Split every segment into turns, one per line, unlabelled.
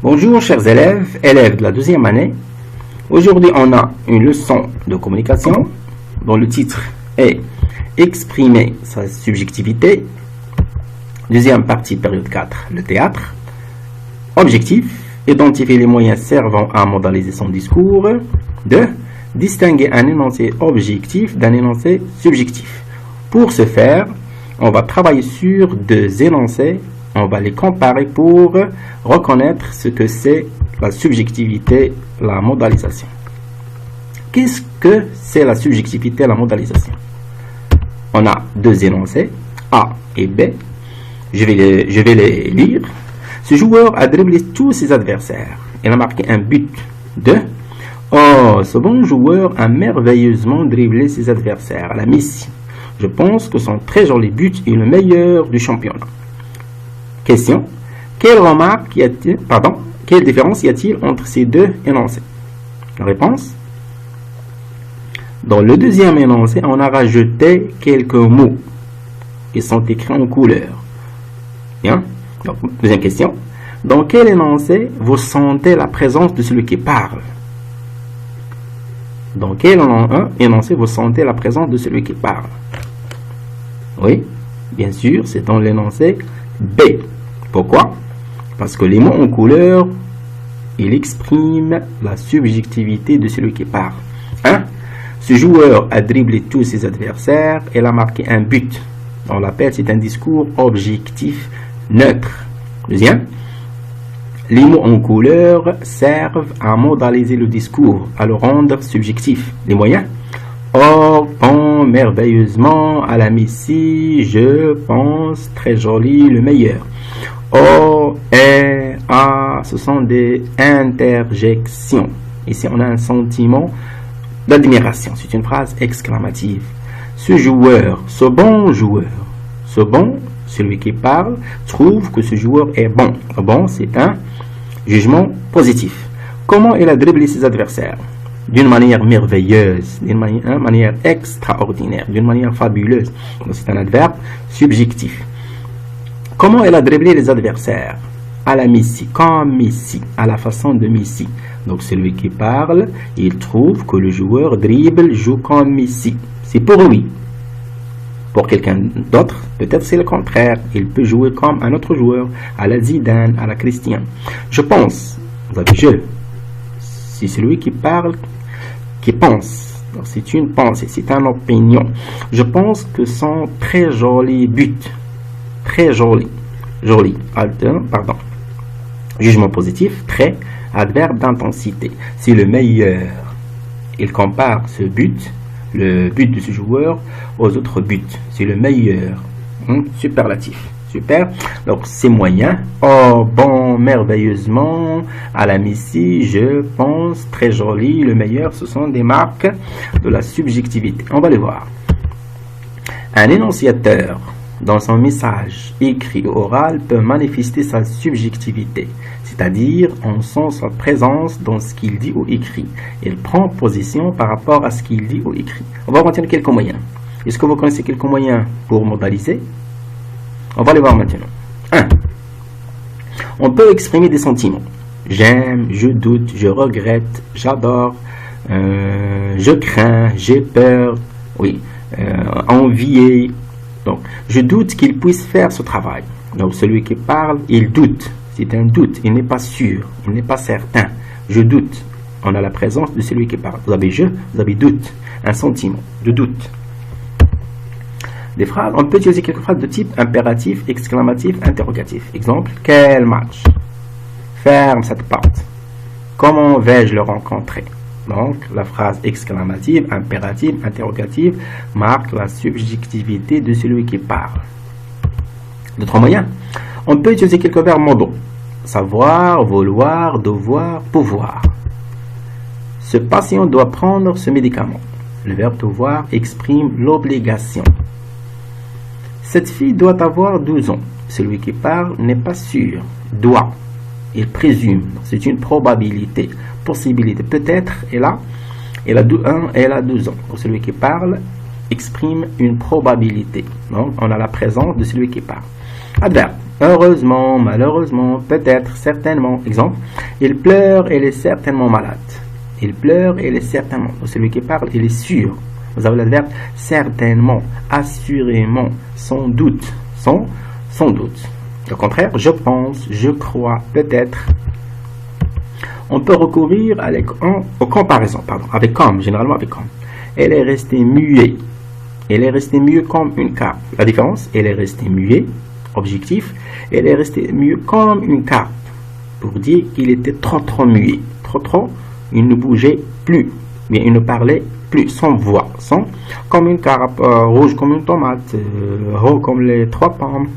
Bonjour chers élèves de la deuxième année. Aujourd'hui on a une leçon de communication dont le titre est Exprimer sa subjectivité. Deuxième partie, période 4, le théâtre. Objectif, identifier les moyens servant à modaliser son discours. 2. Distinguer un énoncé objectif d'un énoncé subjectif. Pour ce faire, on va travailler sur deux énoncés. On va les comparer pour reconnaître ce que c'est la subjectivité, la modalisation. Qu'est-ce que c'est la subjectivité et la modalisation? On a deux énoncés, A et B. Je vais les lire. Ce joueur a dribblé tous ses adversaires. Il a marqué un but de... Oh, ce bon joueur a merveilleusement dribblé ses adversaires. Elle a mis ici. Je pense que son très joli but est le meilleur du championnat. Question. Quelle différence y a-t-il entre ces deux énoncés? La réponse. Dans le deuxième énoncé, on a rajouté quelques mots qui sont écrits en couleur. Bien. Donc, deuxième question. Dans quel énoncé vous sentez la présence de celui qui parle? Dans quel énoncé vous sentez la présence de celui qui parle? Oui, bien sûr, c'est dans l'énoncé B. Pourquoi? Parce que les mots en couleur, ils expriment la subjectivité de celui qui parle. 1. Ce joueur a dribblé tous ses adversaires et a marqué un but. On l'appelle, c'est un discours objectif neutre. Deuxième, les mots en couleur servent à modaliser le discours, à le rendre subjectif. Les moyens? Oh, bon, merveilleusement, à la Messie, je pense, très joli, le meilleur. O, et, a, ce sont des interjections. Ici, on a un sentiment d'admiration. C'est une phrase exclamative. Ce joueur, ce bon joueur, ce bon, celui qui parle, trouve que ce joueur est bon. Bon, c'est un jugement positif. Comment il a dribblé ses adversaires? D'une manière merveilleuse, d'une manière extraordinaire, d'une manière fabuleuse. C'est un adverbe subjectif. Comment elle a dribblé les adversaires? À la Messi, comme Messi, à la façon de Messi. Donc celui qui parle, il trouve que le joueur dribble, joue comme Messi. C'est pour lui. Pour quelqu'un d'autre, peut-être c'est le contraire. Il peut jouer comme un autre joueur, à la Zidane, à la Christian. Je pense, vous avez je. C'est celui qui parle, qui pense. C'est une pensée, c'est une opinion. Je pense que son très joli but, très joli, jugement positif, très, adverbe d'intensité. C'est le meilleur. Il compare ce but, le but de ce joueur, aux autres buts. C'est le meilleur. Superlatif. Super. Donc, c'est moyen. Oh, bon, merveilleusement, à la Messie, je pense, très joli, le meilleur. Ce sont des marques de la subjectivité. On va les voir. Un énonciateur, dans son message écrit ou oral, peut manifester sa subjectivité, c'est-à-dire on sent sa présence dans ce qu'il dit ou écrit. Il prend position par rapport à ce qu'il dit ou écrit. On va retenir quelques moyens. Est-ce que vous connaissez quelques moyens pour modaliser? On va les voir maintenant. 1. On peut exprimer des sentiments. J'aime, je doute, je regrette, j'adore, je crains, j'ai peur, oui, envier. Donc, je doute qu'il puisse faire ce travail. Donc, celui qui parle, il doute. C'est un doute. Il n'est pas sûr. Il n'est pas certain. Je doute. On a la présence de celui qui parle. Vous avez je, vous avez doute. Un sentiment de doute. Des phrases, on peut utiliser quelques phrases de type impératif, exclamatif, interrogatif. Exemple, quel match? Ferme cette porte. Comment vais-je le rencontrer? Donc, la phrase exclamative, impérative, interrogative marque la subjectivité de celui qui parle. D'autres moyens? On peut utiliser quelques verbes modaux. Savoir, vouloir, devoir, pouvoir. Ce patient doit prendre ce médicament. Le verbe devoir exprime l'obligation. Cette fille doit avoir 12 ans. Celui qui parle n'est pas sûr. Doit. Il présume. C'est une probabilité. Possibilité. Peut-être elle a 12 ans. Donc, celui qui parle exprime une probabilité. Donc, on a la présence de celui qui parle. Adverbe. heureusement, malheureusement, peut-être, certainement. Exemple, il pleure, il est certainement malade. Il pleure, il est certainement. Celui qui parle, il est sûr. Vous avez l'adverbe certainement, assurément, sans doute, sans doute. Au contraire, je pense, je crois, peut-être. On peut recourir aux comparaisons, avec comme, généralement avec comme. Elle est restée muette. Elle est restée muette comme une carpe. La différence, elle est restée muette, objectif. Elle est restée muette comme une carpe. Pour dire qu'il était trop muet. Trop, il ne bougeait plus. Bien, il ne parlait plus, sans voix. Comme une carpe, rouge comme une tomate, rond comme les 3 pommes.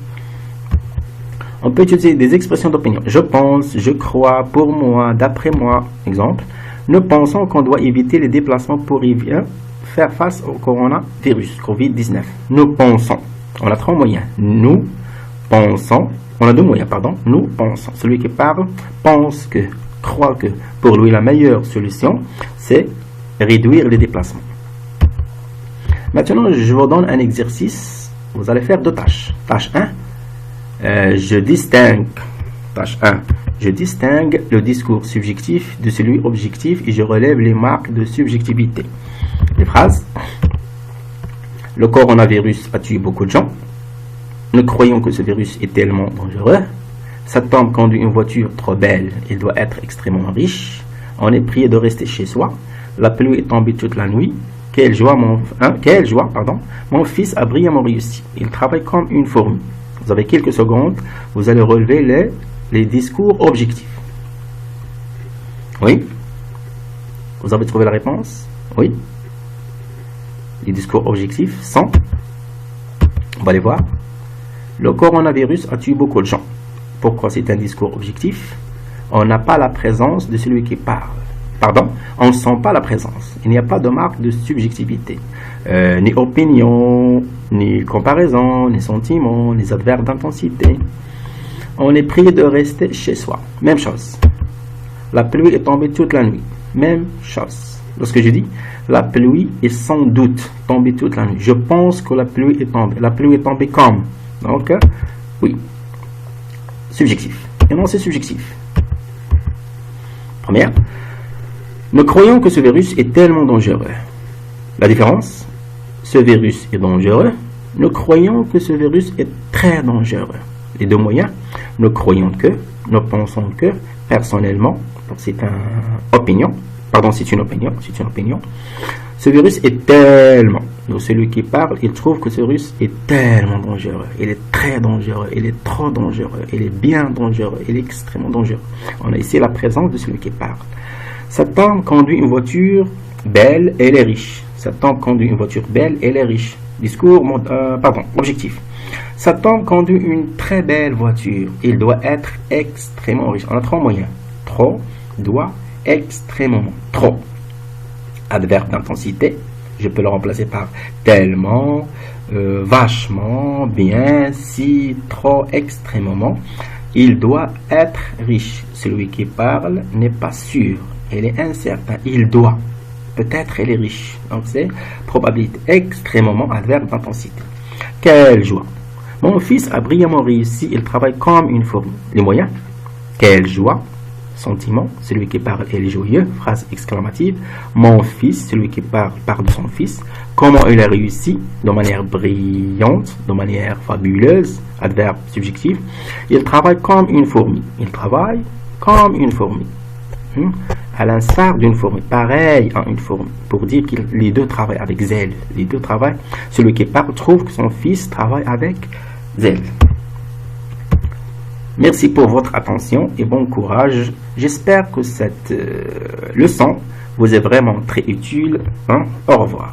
On peut utiliser des expressions d'opinion. Je pense, je crois, pour moi, d'après moi. Exemple, nous pensons qu'on doit éviter les déplacements pour faire face au coronavirus, Covid-19. Nous pensons. On a 3 moyens. Nous pensons. On a 2 moyens, pardon. Nous pensons. Celui qui parle pense que, croit que. Pour lui, la meilleure solution, c'est réduire les déplacements. Maintenant, je vous donne un exercice. Vous allez faire 2 tâches. Tâche 1. Je distingue, tâche 1, je distingue le discours subjectif de celui objectif et je relève les marques de subjectivité. Les phrases. Le coronavirus a tué beaucoup de gens. Nous croyons que ce virus est tellement dangereux. Cet homme conduit une voiture trop belle, il doit être extrêmement riche. On est prié de rester chez soi. La pluie est tombée toute la nuit. Quelle joie, mon fils a brillamment réussi. Il travaille comme une fourmi. Vous avez quelques secondes, vous allez relever les discours objectifs. Oui? Vous avez trouvé la réponse? Oui? Les discours objectifs sont, on va les voir. Le coronavirus a tué beaucoup de gens. Pourquoi c'est un discours objectif? On n'a pas la présence de celui qui parle. On ne sent pas la présence. Il n'y a pas de marque de subjectivité. Ni opinion, ni comparaison, ni sentiment, ni adverbes d'intensité. On est prié de rester chez soi. Même chose. La pluie est tombée toute la nuit. Même chose. Lorsque je dis la pluie est sans doute tombée toute la nuit, je pense que la pluie est tombée. La pluie est tombée comme. Donc, oui. Subjectif. Et non, c'est subjectif. Première. Nous croyons que ce virus est tellement dangereux. La différence, ce virus est dangereux. Nous croyons que ce virus est très dangereux. Les 2 moyens, nous croyons que, nous pensons que, personnellement, c'est une opinion. Ce virus est tellement. Donc celui qui parle, il trouve que ce virus est tellement dangereux. Il est très dangereux. Il est trop dangereux. Il est bien dangereux. Il est extrêmement dangereux. On a ici la présence de celui qui parle. Cet homme conduit une voiture belle et elle est riche. Cet homme conduit une voiture belle et elle est riche. Discours, objectif. Cet homme conduit une très belle voiture. Il doit être extrêmement riche. On a 3 moyens. Trop, doit, extrêmement. Trop. Adverbe d'intensité. Je peux le remplacer par tellement, vachement, bien, si, trop, extrêmement. Il doit être riche. Celui qui parle n'est pas sûr. Il est incertain. Il doit. Peut-être il est riche. Donc c'est probabilité. Extrêmement, adverbe d'intensité. Quelle joie. Mon fils a brillamment réussi. Il travaille comme une fourmi. Les moyens. Quelle joie. Sentiment. Celui qui parle, il est joyeux. Phrase exclamative. Mon fils. Celui qui parle de son fils. Comment il a réussi. De manière brillante. De manière fabuleuse. Adverbe subjectif. Il travaille comme une fourmi. Il travaille comme une fourmi. À l'instar d'une fourmi, pareil à une fourmi, pour dire que les 2 travaillent avec zèle. Les 2 travaillent. Celui qui parle trouve que son fils travaille avec zèle. Merci pour votre attention et bon courage. J'espère que cette leçon vous est vraiment très utile. Au revoir.